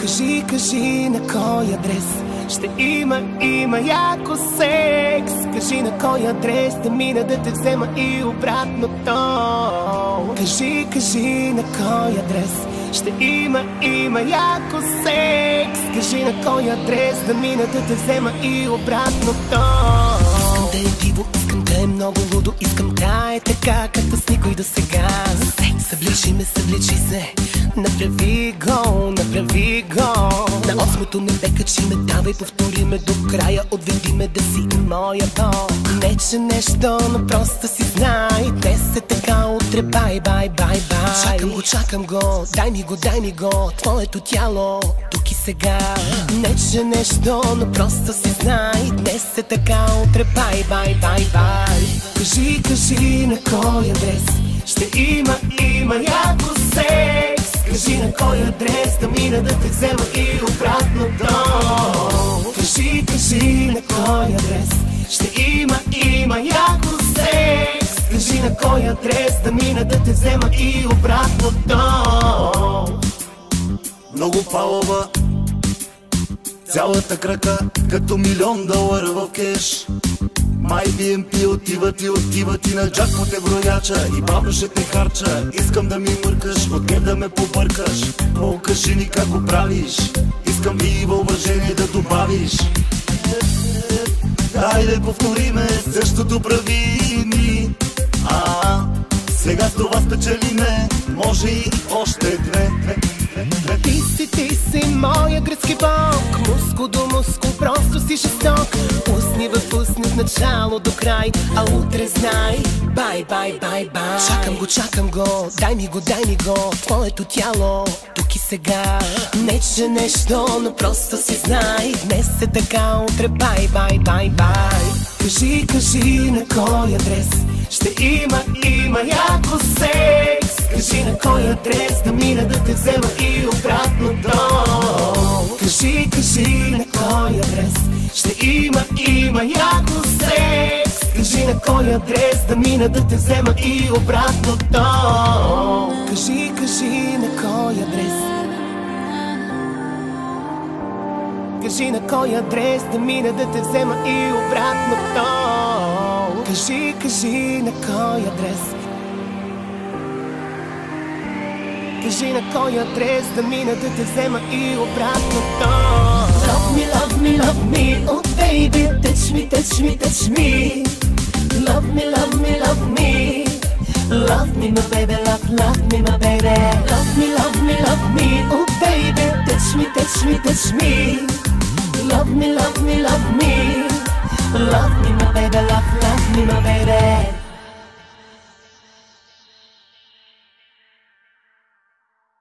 Кажи, кажи на кой адрес ще има яко секс. Кажи на кой адрес да мина да те взема и обратното. Кажи, кажи на кой адрес ще има яко секс. Кажи на кой адрес да мина да те взема и обратното. Искам да е диво, искам да е много лудо, искам да е така, както с никой до сега. Събличи ме, събличи се, направи го, направи го. На осмото небе качи ме, давай повтори ме до края, отведи ме да си моето. Не че нещо, но просто си знай, днес е така, утре бай, бай, бай, бай. Чакам го, дай ми го, твоето тяло, тук и сега. Не че нещо, но просто си знай, днес е така, утре бай, бай, бай, бай. Кажи, кажи на кой адрес ще има яко секс. Кажи на кой адрес да мина да те взема и обратното. Кажи, кажи на кой адрес ще има яко секс. Кажи на кой адрес да мина да те взема и обратното. Много палава, цялата крака като $1,000,000 в кеш. Май BNP отиват и на джакпот еврояча и бавно ще те харча. Искам да ми мъркаш, от теб да ме побъркаш. Покажи ни как го правиш, искам и във уважение да добавиш. Хайде повториме, същото прави ми. Сега с това спечелиме, може и още две. Ти си моя гръцки бог, мускул до мускул, просто си жесток. Усни в усни от начало до край, а утре знай, бай, бай, бай, бай. Чакам го, дай ми го, твоето тяло, тук и сега. Не че нещо, но просто си знай, днес е така, утре бай, бай, бай, бай. Кажи, кажи на кой адрес ще има яко секс. Кажи на кой адрес да мина да те взема и обратното. Кажи, кажи на кой адрес ще има яко секс. Кажи на кой адрес да мина да те взема и обратното. Кажи, кажи на кой адрес. Кажи на кой адрес да мина да те взема и обратното. Кажи, кажи на кой адрес. Кажи на кой адрес да мина да те взема и обратното. Love me, love me, love me, oh baby, touch me, touch me, touch me. Love me, love me, love me. Love me, my baby, love me, my baby. Love me, love me, love me, oh baby, touch me, touch me, touch me. Love me, love me, love me. Love me, my baby, love me, my baby.